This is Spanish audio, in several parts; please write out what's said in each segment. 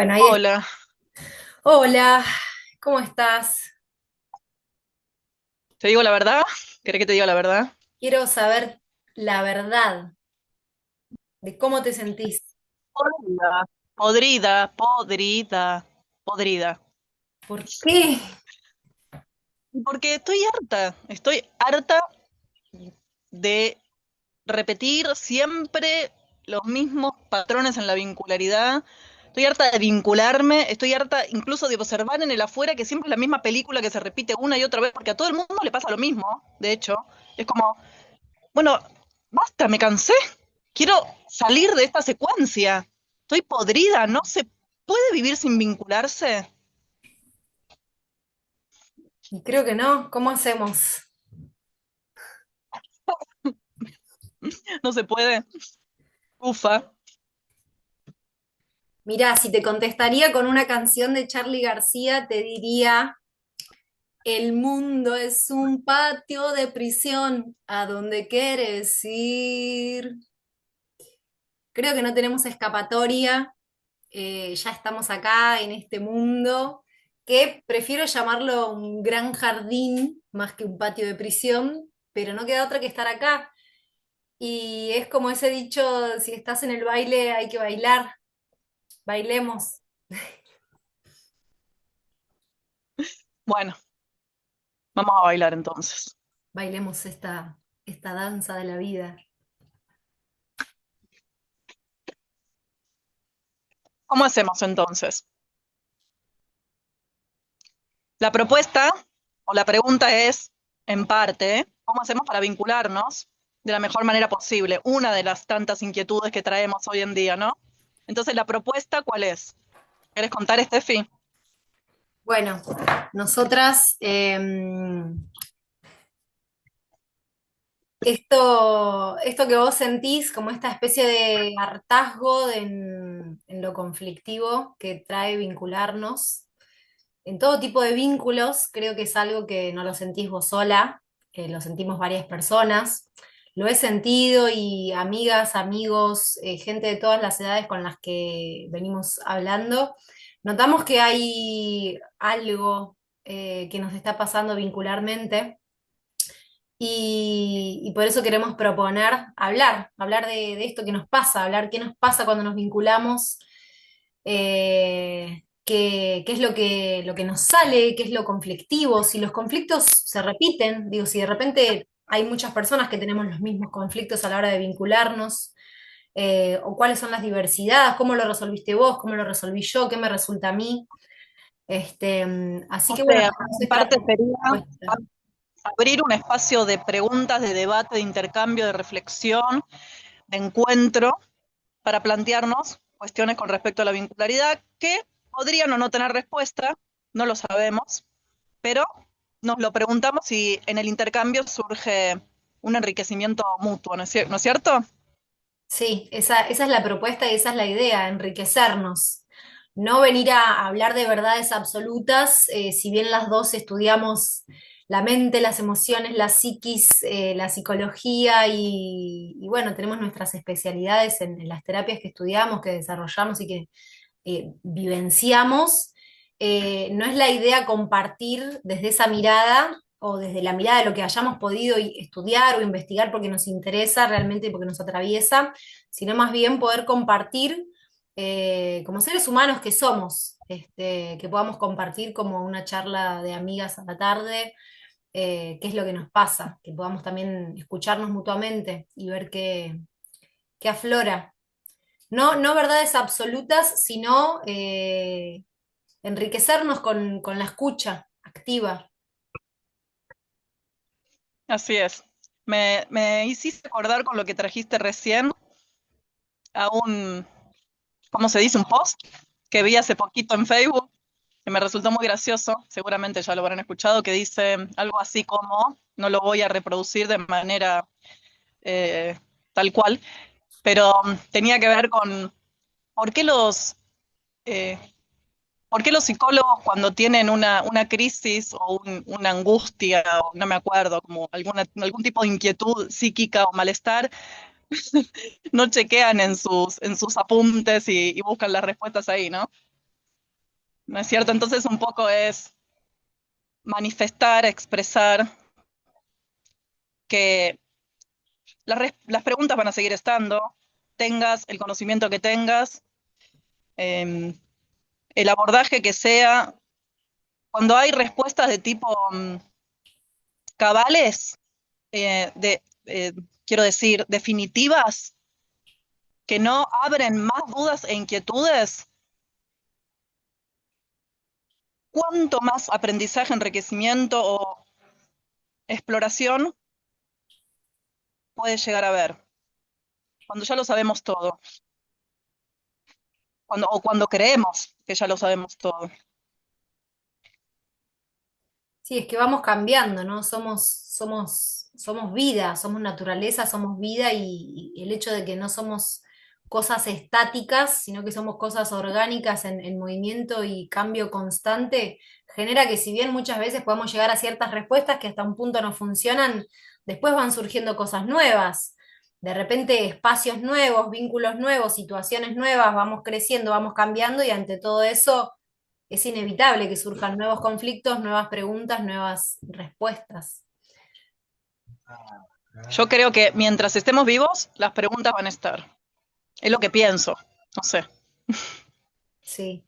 Bueno, ahí está. Hola, Hola, ¿cómo estás? ¿te digo la verdad? ¿Querés que te diga la verdad? Quiero saber la verdad de cómo te sentís. Podrida, podrida, podrida, podrida. ¿Por qué? Porque estoy harta de repetir siempre los mismos patrones en la vincularidad. Estoy harta de vincularme, estoy harta incluso de observar en el afuera que siempre es la misma película que se repite una y otra vez, porque a todo el mundo le pasa lo mismo, de hecho. Es como, bueno, basta, me cansé. Quiero salir de esta secuencia. Estoy podrida, no se puede vivir sin vincularse. Y creo que no. ¿Cómo hacemos? No se puede. Ufa. Mirá, si te contestaría con una canción de Charly García, te diría, el mundo es un patio de prisión, ¿a dónde quieres ir? Creo que no tenemos escapatoria, ya estamos acá en este mundo, que prefiero llamarlo un gran jardín más que un patio de prisión, pero no queda otra que estar acá. Y es como ese dicho, si estás en el baile hay que bailar, bailemos, Bueno, vamos a bailar entonces. bailemos esta danza de la vida. ¿Cómo hacemos entonces? La propuesta o la pregunta es, en parte, ¿cómo hacemos para vincularnos de la mejor manera posible? Una de las tantas inquietudes que traemos hoy en día, ¿no? Entonces, ¿la propuesta cuál es? ¿Quieres contar, Steffi? Bueno, nosotras, esto que vos sentís como esta especie de hartazgo en lo conflictivo que trae vincularnos, en todo tipo de vínculos, creo que es algo que no lo sentís vos sola, lo sentimos varias personas. Lo he sentido y amigas, amigos, gente de todas las edades con las que venimos hablando, notamos que hay algo que nos está pasando vincularmente y por eso queremos proponer hablar de esto que nos pasa, hablar qué nos pasa cuando nos vinculamos, qué es lo que nos sale, qué es lo conflictivo, si los conflictos se repiten, digo, si de repente hay muchas personas que tenemos los mismos conflictos a la hora de vincularnos, o cuáles son las diversidades, cómo lo resolviste vos, cómo lo resolví yo, qué me resulta a mí. Así O que bueno, sea, tenemos en esta parte sería propuesta. abrir un espacio de preguntas, de debate, de intercambio, de reflexión, de encuentro, para plantearnos cuestiones con respecto a la vincularidad que podrían o no tener respuesta, no lo sabemos, pero nos lo preguntamos y en el intercambio surge un enriquecimiento mutuo, ¿no es cierto? Sí, esa es la propuesta y esa es la idea, enriquecernos. No venir a hablar de verdades absolutas, si bien las dos estudiamos la mente, las emociones, la psiquis, la psicología y bueno, tenemos nuestras especialidades en las terapias que estudiamos, que desarrollamos y que vivenciamos. No es la idea compartir desde esa mirada o desde la mirada de lo que hayamos podido estudiar o investigar porque nos interesa realmente, porque nos atraviesa, sino más bien poder compartir como seres humanos que somos, que podamos compartir como una charla de amigas a la tarde, qué es lo que nos pasa, que podamos también escucharnos mutuamente y ver qué aflora. No, no verdades absolutas, sino enriquecernos con la escucha activa. Así es. Me hiciste acordar con lo que trajiste recién a un, ¿cómo se dice? Un post que vi hace poquito en Facebook, que me resultó muy gracioso, seguramente ya lo habrán escuchado, que dice algo así como, no lo voy a reproducir de manera eh, tal cual, pero tenía que ver con por qué eh, por qué los psicólogos cuando tienen una crisis o una angustia, o no me acuerdo, como algún tipo de inquietud psíquica o malestar, no chequean en sus apuntes y buscan las respuestas ahí, ¿no? ¿no es cierto? Entonces un poco es manifestar, expresar que las preguntas van a seguir estando, tengas el conocimiento que tengas, eh, el abordaje que sea. Cuando hay respuestas de tipo cabales, quiero decir, definitivas, que no abren más dudas e inquietudes, cuánto más aprendizaje, enriquecimiento o exploración puede llegar a haber, cuando ya lo sabemos todo, cuando creemos que ya lo sabemos todo. Sí, es que vamos cambiando, ¿no? Somos vida, somos naturaleza, somos vida y el hecho de que no somos cosas estáticas, sino que somos cosas orgánicas en movimiento y cambio constante, genera que si bien muchas veces podemos llegar a ciertas respuestas que hasta un punto no funcionan, después van surgiendo cosas nuevas. De repente espacios nuevos, vínculos nuevos, situaciones nuevas, vamos creciendo, vamos cambiando y ante todo eso es inevitable que surjan nuevos conflictos, nuevas preguntas, nuevas respuestas. Yo creo que mientras estemos vivos, las preguntas van a estar. Es lo que pienso, no sé. Sí,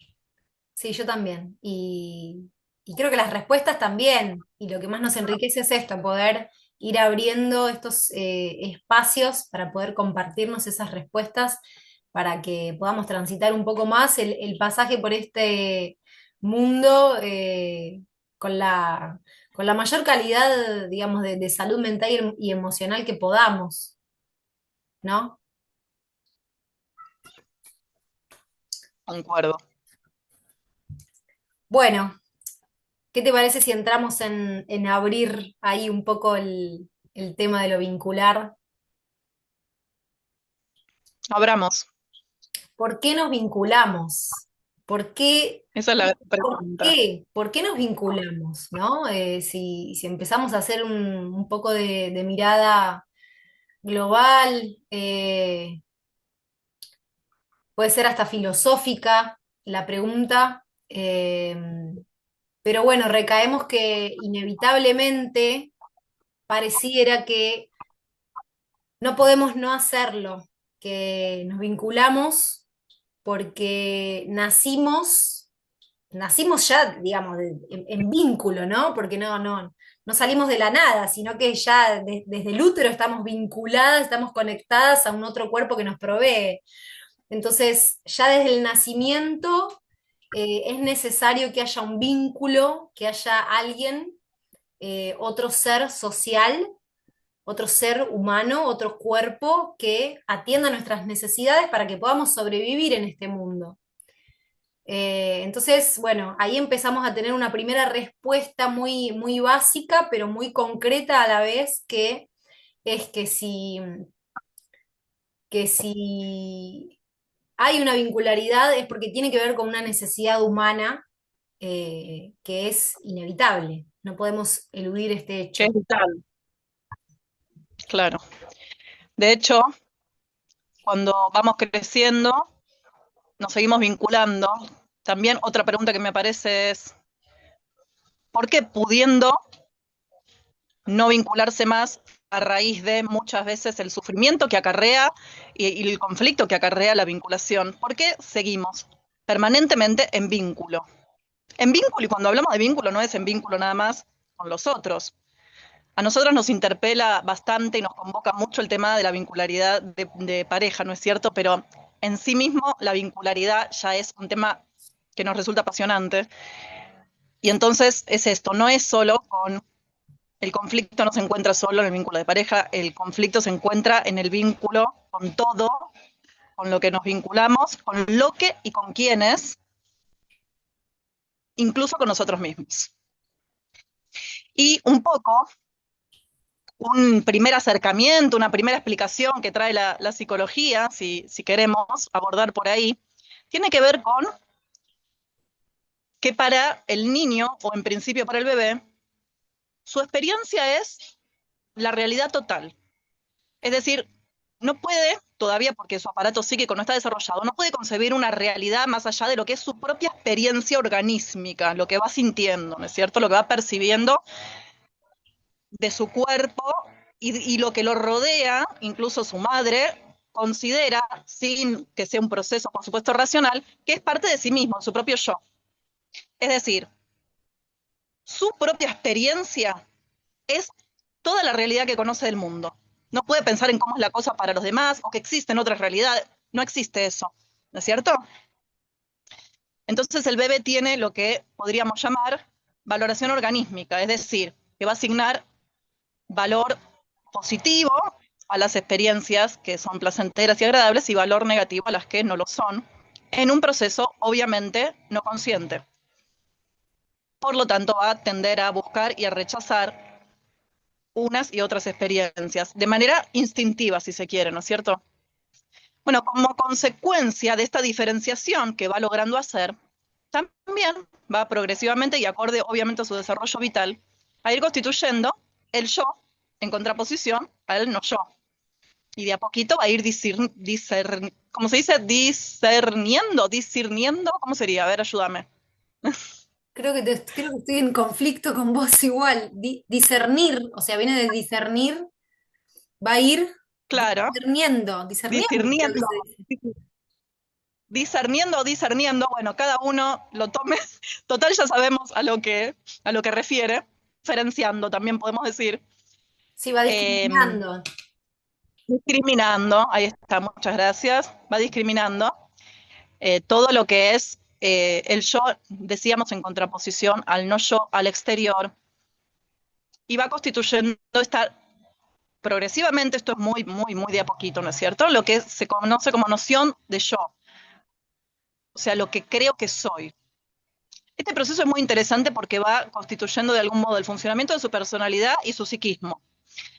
sí, yo también. Y creo que las respuestas también. Y lo que más nos enriquece es esto, poder ir abriendo estos espacios para poder compartirnos esas respuestas, para que podamos transitar un poco más el pasaje por este mundo con con la mayor calidad, digamos, de salud mental y emocional que podamos, ¿no? Concuerdo. Bueno, ¿qué te parece si entramos en abrir ahí un poco el tema de lo vincular? Abramos. ¿Por qué nos vinculamos? ¿Por qué, Esa es la por pregunta. qué? ¿Por qué nos vinculamos? ¿No? Si empezamos a hacer un poco de mirada global, puede ser hasta filosófica la pregunta, pero bueno, recaemos que inevitablemente pareciera que no podemos no hacerlo, que nos vinculamos porque nacimos ya, digamos, en vínculo, ¿no? Porque no salimos de la nada, sino que ya desde el útero estamos vinculadas, estamos conectadas a un otro cuerpo que nos provee. Entonces, ya desde el nacimiento es necesario que haya un vínculo, que haya alguien, otro ser social, otro ser humano, otro cuerpo que atienda nuestras necesidades para que podamos sobrevivir en este mundo. Entonces, bueno, ahí empezamos a tener una primera respuesta muy básica, pero muy concreta a la vez, que es que si hay una vincularidad es porque tiene que ver con una necesidad humana que es inevitable. No podemos eludir este Que es hecho. vital, claro. De hecho, cuando vamos creciendo, nos seguimos vinculando. También otra pregunta que me aparece es, ¿por qué pudiendo no vincularse más a raíz de muchas veces el sufrimiento que acarrea y el conflicto que acarrea la vinculación? ¿Por qué seguimos permanentemente en vínculo? En vínculo, y cuando hablamos de vínculo, no es en vínculo nada más con los otros. A nosotros nos interpela bastante y nos convoca mucho el tema de la vincularidad de pareja, ¿no es cierto? Pero en sí mismo la vincularidad ya es un tema que nos resulta apasionante. Y entonces es esto, no es solo con el conflicto, no se encuentra solo en el vínculo de pareja, el conflicto se encuentra en el vínculo con todo, con lo que nos vinculamos, con lo que y con quienes, incluso con nosotros mismos. Y un poco, un primer acercamiento, una primera explicación que trae la psicología, si queremos abordar por ahí, tiene que ver con que para el niño, o en principio para el bebé, su experiencia es la realidad total. Es decir, no puede todavía porque su aparato psíquico no está desarrollado, no puede concebir una realidad más allá de lo que es su propia experiencia organísmica, lo que va sintiendo, ¿no es cierto? Lo que va percibiendo de su cuerpo y lo que lo rodea, incluso su madre, considera, sin que sea un proceso, por supuesto, racional, que es parte de sí mismo, su propio yo. Es decir, su propia experiencia es toda la realidad que conoce del mundo. No puede pensar en cómo es la cosa para los demás o que existen otras realidades. No existe eso, ¿no es cierto? Entonces el bebé tiene lo que podríamos llamar valoración organísmica, es decir, que va a asignar valor positivo a las experiencias que son placenteras y agradables y valor negativo a las que no lo son, en un proceso obviamente no consciente. Por lo tanto, va a tender a buscar y a rechazar unas y otras experiencias, de manera instintiva, si se quiere, ¿no es cierto? Bueno, como consecuencia de esta diferenciación que va logrando hacer, también va progresivamente y acorde obviamente a su desarrollo vital, a ir constituyendo el yo en contraposición al no yo. Y de a poquito va a ir ¿cómo se dice? Discerniendo, ¿cómo sería? A ver, ayúdame. Creo que estoy en conflicto con vos igual. Discernir, o sea, viene de discernir, va a ir Claro, discerniendo, creo que discerniendo, se dice. discerniendo o discerniendo, bueno, cada uno lo tome, total ya sabemos a lo que refiere, diferenciando también podemos decir, Sí, va eh, discriminando. discriminando, ahí está, muchas gracias, va discriminando todo lo que es el yo, decíamos, en contraposición al no yo, al exterior, y va constituyendo esta, progresivamente, esto es muy, muy, muy de a poquito, ¿no es cierto? Lo que se conoce como noción de yo, o sea, lo que creo que soy. Este proceso es muy interesante porque va constituyendo de algún modo el funcionamiento de su personalidad y su psiquismo.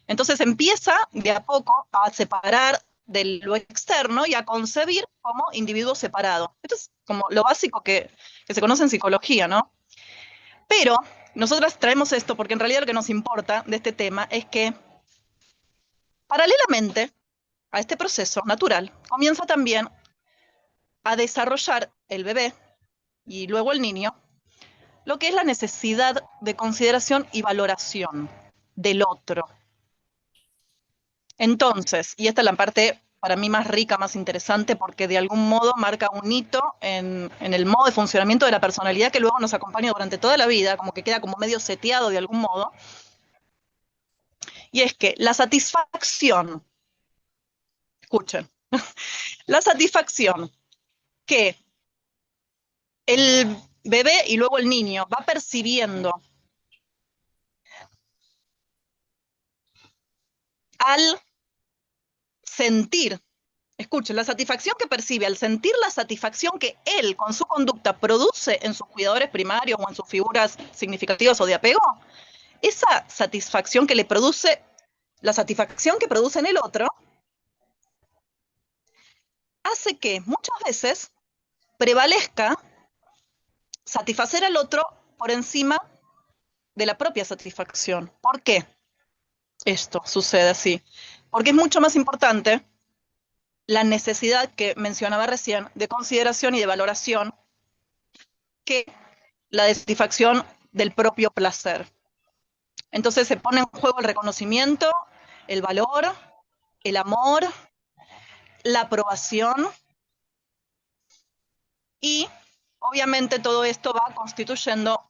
Entonces empieza de a poco a separar de lo externo y a concebir como individuo separado. Esto es como lo básico que se conoce en psicología, ¿no? Pero nosotras traemos esto porque en realidad lo que nos importa de este tema es que paralelamente a este proceso natural comienza también a desarrollar el bebé y luego el niño lo que es la necesidad de consideración y valoración del otro. Entonces, y esta es la parte para mí más rica, más interesante, porque de algún modo marca un hito en el modo de funcionamiento de la personalidad que luego nos acompaña durante toda la vida, como que queda como medio seteado de algún modo, y es que la satisfacción, escuchen, la satisfacción que el bebé y luego el niño va percibiendo al sentir. Escuchen, la satisfacción que percibe al sentir la satisfacción que él con su conducta produce en sus cuidadores primarios o en sus figuras significativas o de apego, esa satisfacción que le produce, la satisfacción que produce en el otro, hace que muchas veces prevalezca satisfacer al otro por encima de la propia satisfacción. ¿Por qué esto sucede así? Porque es mucho más importante la necesidad que mencionaba recién de consideración y de valoración que la satisfacción del propio placer. Entonces se pone en juego el reconocimiento, el valor, el amor, la aprobación y obviamente todo esto va constituyendo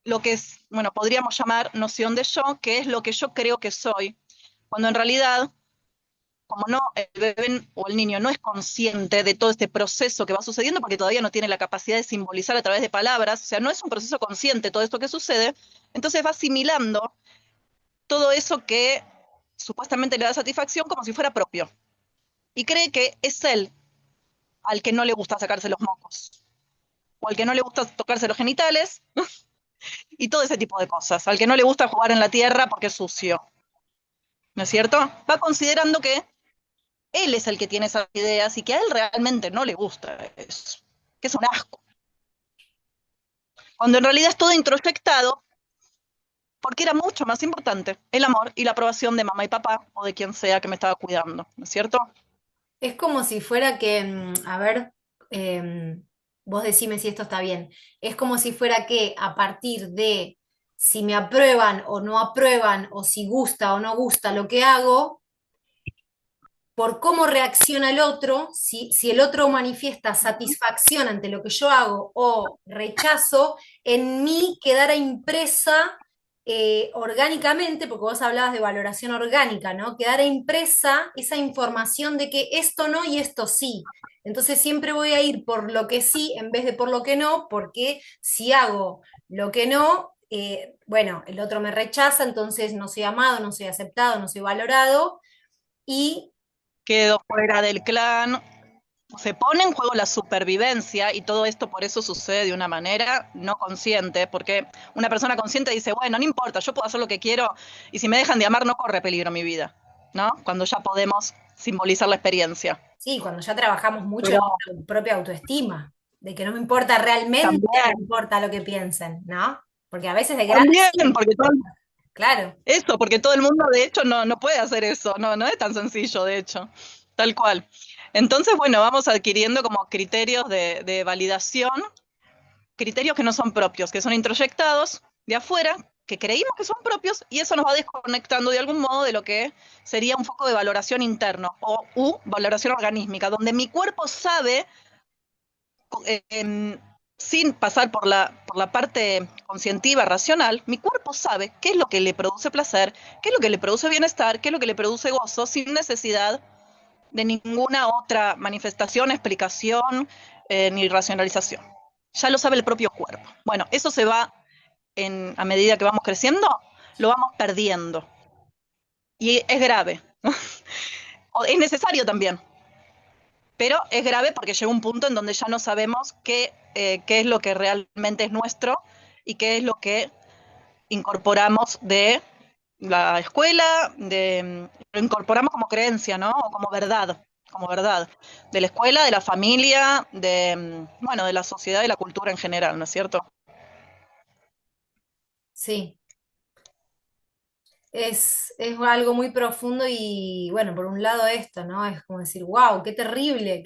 lo que es, bueno, podríamos llamar noción de yo, que es lo que yo creo que soy, cuando en realidad, como no, el bebé o el niño no es consciente de todo este proceso que va sucediendo porque todavía no tiene la capacidad de simbolizar a través de palabras, o sea, no es un proceso consciente todo esto que sucede, entonces va asimilando todo eso que supuestamente le da satisfacción como si fuera propio. Y cree que es él al que no le gusta sacarse los mocos, o al que no le gusta tocarse los genitales, y todo ese tipo de cosas, al que no le gusta jugar en la tierra porque es sucio, ¿no es cierto? Va considerando que él es el que tiene esas ideas y que a él realmente no le gusta eso, que es un asco. Cuando en realidad es todo introyectado porque era mucho más importante el amor y la aprobación de mamá y papá o de quien sea que me estaba cuidando, ¿no es cierto? Es como si fuera que, a ver, vos decime si esto está bien. Es como si fuera que a partir de si me aprueban o no aprueban, o si gusta o no gusta lo que hago, por cómo reacciona el otro, si el otro manifiesta satisfacción ante lo que yo hago o rechazo, en mí quedara impresa orgánicamente, porque vos hablabas de valoración orgánica, ¿no? Quedara impresa esa información de que esto no y esto sí. Entonces siempre voy a ir por lo que sí en vez de por lo que no, porque si hago lo que no, bueno, el otro me rechaza, entonces no soy amado, no soy aceptado, no soy valorado. Y Quedo fuera del clan, se pone en juego la supervivencia y todo esto por eso sucede de una manera no consciente, porque una persona consciente dice, bueno, no importa, yo puedo hacer lo que quiero y si me dejan de amar no corre peligro mi vida, ¿no? Cuando ya podemos simbolizar la experiencia. sí, cuando ya trabajamos mucho Pero en nuestra propia autoestima, de que no me importa realmente, también, me importa lo que piensen, ¿no? Porque a veces de grande también, sí me porque todo, importa, claro. eso, porque todo el mundo de hecho no puede hacer eso, no es tan sencillo de hecho, tal cual. Entonces, bueno, vamos adquiriendo como criterios de validación, criterios que no son propios, que son introyectados de afuera, que creímos que son propios, y eso nos va desconectando de algún modo de lo que sería un foco de valoración interno o valoración organísmica, donde mi cuerpo sabe, eh, sin pasar por la parte conscientiva, racional, mi cuerpo sabe qué es lo que le produce placer, qué es lo que le produce bienestar, qué es lo que le produce gozo, sin necesidad de ninguna otra manifestación, explicación ni racionalización. Ya lo sabe el propio cuerpo. Bueno, eso se va a medida que vamos creciendo, lo vamos perdiendo. Y es grave. Es necesario también, pero es grave porque llega un punto en donde ya no sabemos qué es lo que realmente es nuestro y qué es lo que incorporamos de la escuela, lo incorporamos como creencia, ¿no? O como verdad, de la escuela, de la familia, bueno, de la sociedad y la cultura en general, ¿no es cierto? Sí, es algo muy profundo y bueno, por un lado esto, ¿no? Es como decir, wow, qué terrible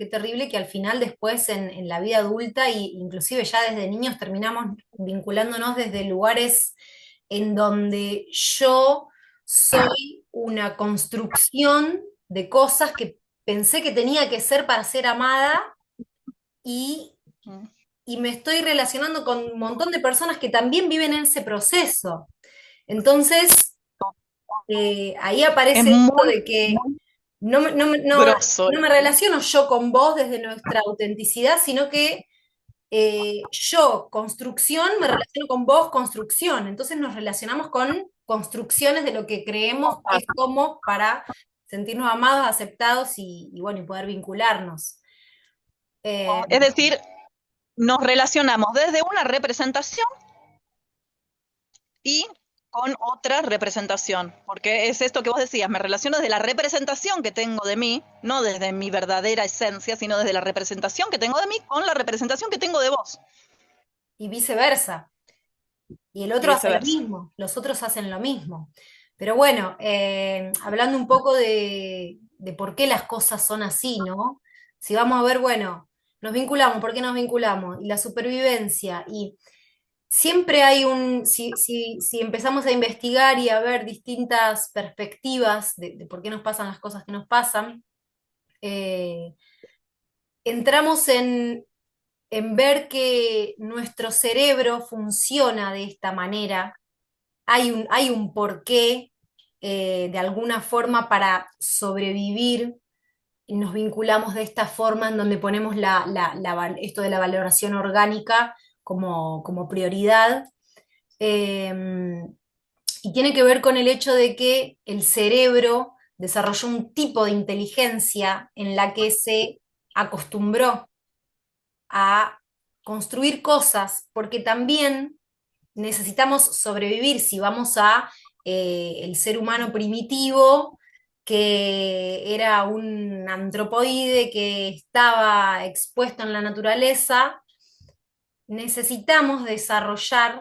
que al final después en la vida adulta e inclusive ya desde niños terminamos vinculándonos desde lugares en donde yo soy una construcción de cosas que pensé que tenía que ser para ser amada y, Mm. y me estoy relacionando con un montón de personas que también viven en ese proceso. Entonces, ahí Es aparece esto muy, de que muy grosso. no me relaciono yo con vos desde nuestra autenticidad, sino que yo, construcción, me relaciono con vos, construcción. Entonces nos relacionamos con construcciones de lo que creemos que somos para sentirnos amados, aceptados y bueno, y poder vincularnos. Eh, Es decir, nos relacionamos desde una representación y con otra representación, porque es esto que vos decías, me relaciono desde la representación que tengo de mí, no desde mi verdadera esencia, sino desde la representación que tengo de mí con la representación que tengo de vos, y viceversa. Y el y otro hace lo viceversa. mismo, los otros hacen lo mismo. Pero bueno, hablando un poco de por qué las cosas son así, ¿no? Si vamos a ver, bueno, nos vinculamos, ¿por qué nos vinculamos? Y la supervivencia, y siempre hay si empezamos a investigar y a ver distintas perspectivas de por qué nos pasan las cosas que nos pasan, eh, entramos en ver que nuestro cerebro funciona de esta manera, hay un porqué, de alguna forma para sobrevivir, y nos vinculamos de esta forma en donde ponemos esto de la valoración orgánica como prioridad. Eh, y tiene que ver con el hecho de que el cerebro desarrolló un tipo de inteligencia en la que se acostumbró a construir cosas, porque también necesitamos sobrevivir si vamos a el ser humano primitivo, que era un antropoide que estaba expuesto en la naturaleza, necesitamos desarrollar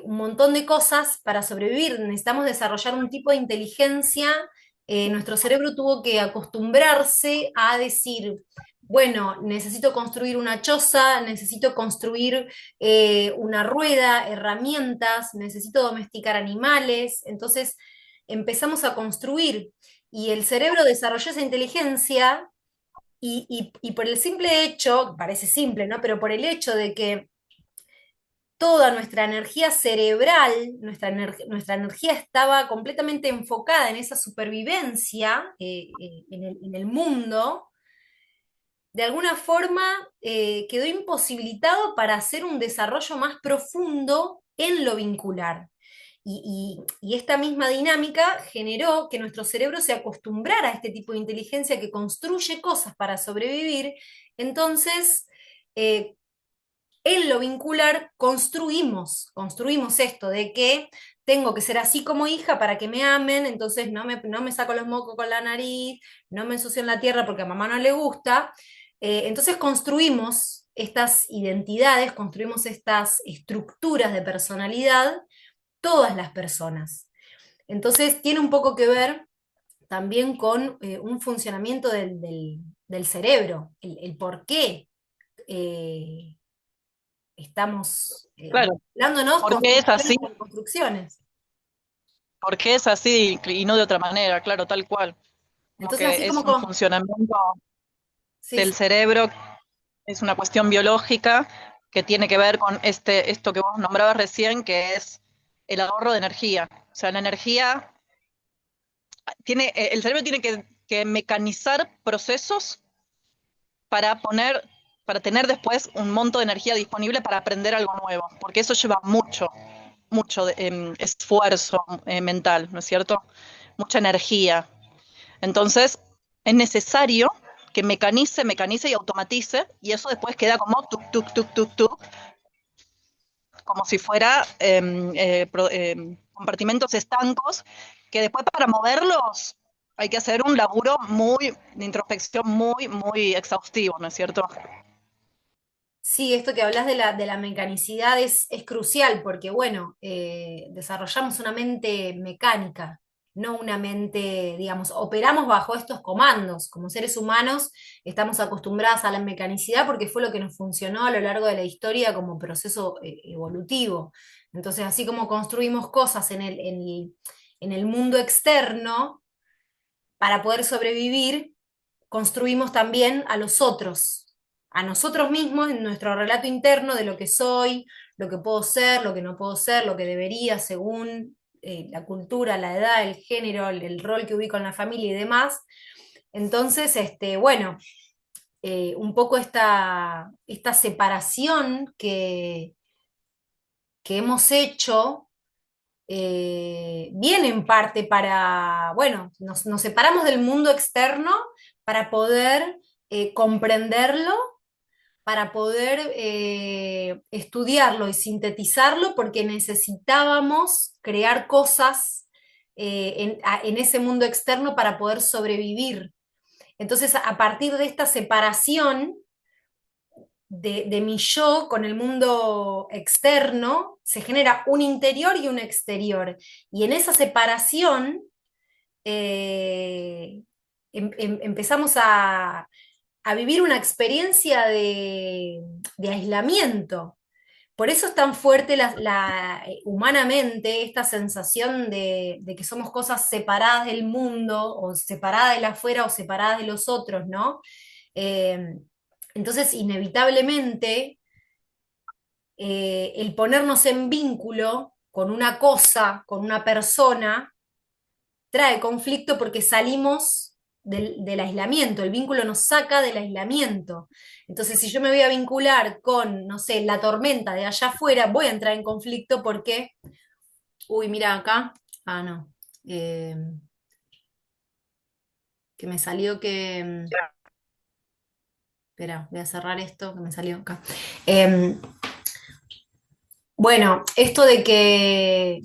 un montón de cosas para sobrevivir. Necesitamos desarrollar un tipo de inteligencia. Nuestro cerebro tuvo que acostumbrarse a decir, bueno, necesito construir una choza, necesito construir una rueda, herramientas, necesito domesticar animales. Entonces empezamos a construir y el cerebro desarrolló esa inteligencia y por el simple hecho, parece simple, ¿no? Pero por el hecho de que toda nuestra energía cerebral, nuestra energía estaba completamente enfocada en esa supervivencia en el mundo, de alguna forma quedó imposibilitado para hacer un desarrollo más profundo en lo vincular. Y esta misma dinámica generó que nuestro cerebro se acostumbrara a este tipo de inteligencia que construye cosas para sobrevivir. Entonces, eh, en lo vincular construimos esto de que tengo que ser así como hija para que me amen, entonces no me saco los mocos con la nariz, no me ensucio en la tierra porque a mamá no le gusta. Entonces construimos estas identidades, construimos estas estructuras de personalidad, todas las personas. Entonces tiene un poco que ver también con un funcionamiento del cerebro, el por qué. Estamos Claro, vinculándonos porque es así, construcciones con construcciones. porque es así y no de otra manera, claro, tal cual. Como Entonces, así que es como un funcionamiento sí, del sí, cerebro, es una cuestión biológica que tiene que ver con esto que vos nombrabas recién, que es el ahorro de energía. O sea, la energía el cerebro tiene que mecanizar procesos para para tener después un monto de energía disponible para aprender algo nuevo, porque eso lleva mucho esfuerzo mental, ¿no es cierto? Mucha energía. Entonces, es necesario que mecanice y automatice, y eso después queda como tuk, tuk, tuk, tuk, tuk, como si fuera compartimentos estancos, que después para moverlos hay que hacer un laburo de introspección muy exhaustivo, ¿no es cierto? sí, esto que hablas de la mecanicidad es crucial porque, bueno, desarrollamos una mente mecánica, no una mente, digamos, operamos bajo estos comandos. Como seres humanos estamos acostumbrados a la mecanicidad porque fue lo que nos funcionó a lo largo de la historia como proceso evolutivo. Entonces, así como construimos cosas en el mundo externo, para poder sobrevivir, construimos también a nosotros mismos en nuestro relato interno de lo que soy, lo que puedo ser, lo que no puedo ser, lo que debería según la cultura, la edad, el género, el rol que ubico en la familia y demás. Entonces, bueno, un poco esta separación que hemos hecho viene en parte para, bueno, nos separamos del mundo externo para poder comprenderlo, para poder estudiarlo y sintetizarlo, porque necesitábamos crear cosas en ese mundo externo para poder sobrevivir. Entonces, a partir de esta separación, de mi yo con el mundo externo, se genera un interior y un exterior. Y en esa separación eh, empezamos a vivir una experiencia de aislamiento. Por eso es tan fuerte humanamente esta sensación de que somos cosas separadas del mundo, o separadas de la afuera, o separadas de los otros, ¿no? Eh, entonces, inevitablemente, el ponernos en vínculo con una cosa, con una persona, trae conflicto porque salimos del aislamiento, el vínculo nos saca del aislamiento. Entonces, si yo me voy a vincular con, no sé, la tormenta de allá afuera, voy a entrar en conflicto porque, uy, mira acá, no, eh, que me salió que, espera, voy a cerrar esto que me salió acá. Eh, bueno, esto de que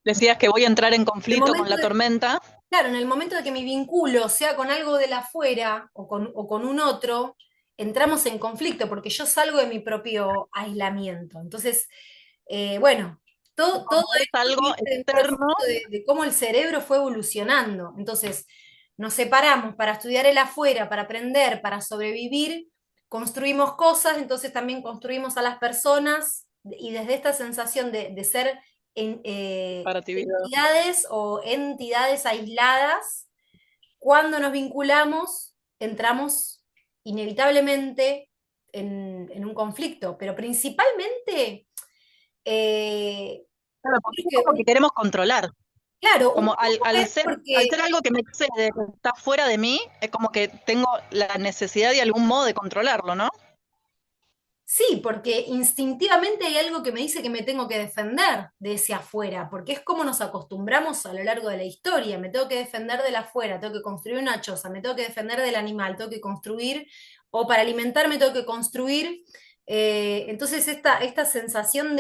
Decías que voy a entrar en el conflicto con momento la tormenta. claro, en el momento de que mi vínculo sea con algo de la afuera o con un otro, entramos en conflicto porque yo salgo de mi propio aislamiento. Entonces, Bueno, todo Como es esto algo viene de un externo proceso de cómo el cerebro fue evolucionando. Entonces, nos separamos para estudiar el afuera, para aprender, para sobrevivir, construimos cosas, entonces también construimos a las personas y desde esta sensación de ser para ti, vida. entidades o entidades aisladas, cuando nos vinculamos, entramos inevitablemente en un conflicto, pero principalmente, eh, Claro, porque creo es que como que queremos controlar. claro, un Como poco es al porque ser algo que me excede, que está fuera de mí, es como que tengo la necesidad de algún modo de controlarlo, ¿no? sí, porque instintivamente hay algo que me dice que me tengo que defender de ese afuera, porque es como nos acostumbramos a lo largo de la historia. Me tengo que defender del afuera, tengo que construir una choza, me tengo que defender del animal, tengo que construir, o para alimentarme tengo que construir. Entonces, esta sensación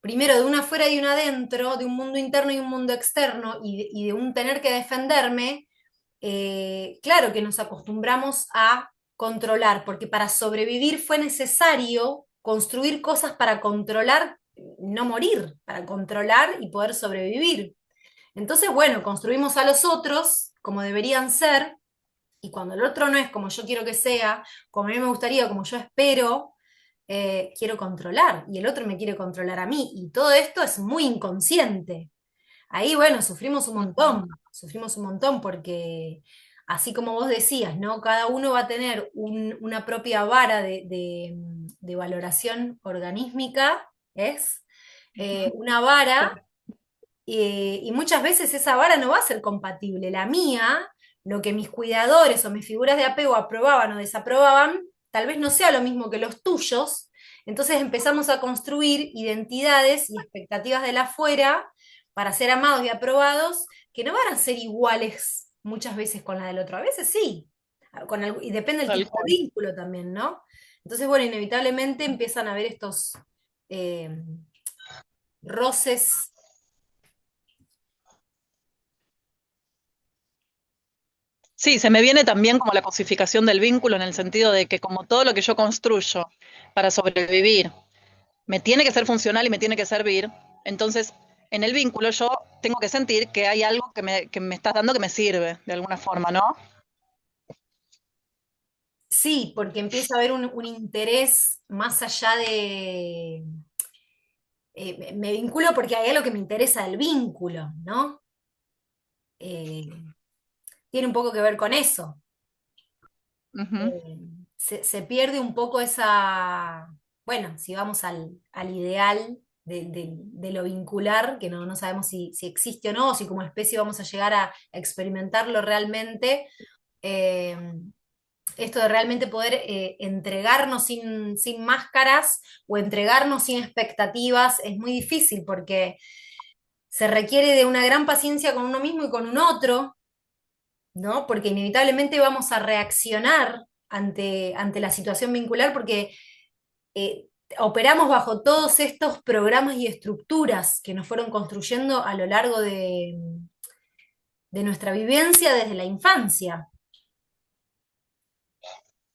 primero, de un afuera y un adentro, de un mundo interno y un mundo externo, y de un tener que defenderme, claro que nos acostumbramos a controlar, porque para sobrevivir fue necesario construir cosas para controlar, no morir, para controlar y poder sobrevivir. Entonces, bueno, construimos a los otros como deberían ser, y cuando el otro no es como yo quiero que sea, como a mí me gustaría, como yo espero, quiero controlar, y el otro me quiere controlar a mí, y todo esto es muy inconsciente. Ahí, bueno, Ujú. sufrimos un montón porque, así como vos decías, ¿no? Cada uno va a tener una propia vara de valoración organísmica, ¿es? Una Sí, vara, y muchas veces esa vara no va a ser compatible. La mía, lo que mis cuidadores o mis figuras de apego aprobaban o desaprobaban, tal vez no sea lo mismo que los tuyos. Entonces empezamos a construir identidades y expectativas del afuera para ser amados y aprobados que no van a ser iguales muchas veces con la del otro. A veces sí, y depende del tal tipo de cual. vínculo también, ¿no? Entonces, bueno, inevitablemente empiezan a haber estos eh, roces. Sí, se me viene también como la cosificación del vínculo en el sentido de que como todo lo que yo construyo para sobrevivir me tiene que ser funcional y me tiene que servir, entonces en el vínculo yo tengo que sentir que hay algo que me estás dando que me sirve de alguna forma, ¿no? Sí, porque empieza a haber un interés más allá de... me vinculo porque hay algo que me interesa del vínculo, ¿no? Eh, Tiene un poco que ver con eso. Ujú. Eh, se pierde un poco esa... Bueno, si vamos al ideal de lo vincular, que no sabemos si existe o no, o si como especie vamos a llegar a experimentarlo realmente. eh, Esto de realmente poder entregarnos sin máscaras o entregarnos sin expectativas es muy difícil porque se requiere de una gran paciencia con uno mismo y con un otro, ¿no? Porque inevitablemente vamos a reaccionar ante la situación vincular porque eh, operamos bajo todos estos programas y estructuras que nos fueron construyendo a lo largo de nuestra vivencia desde la infancia.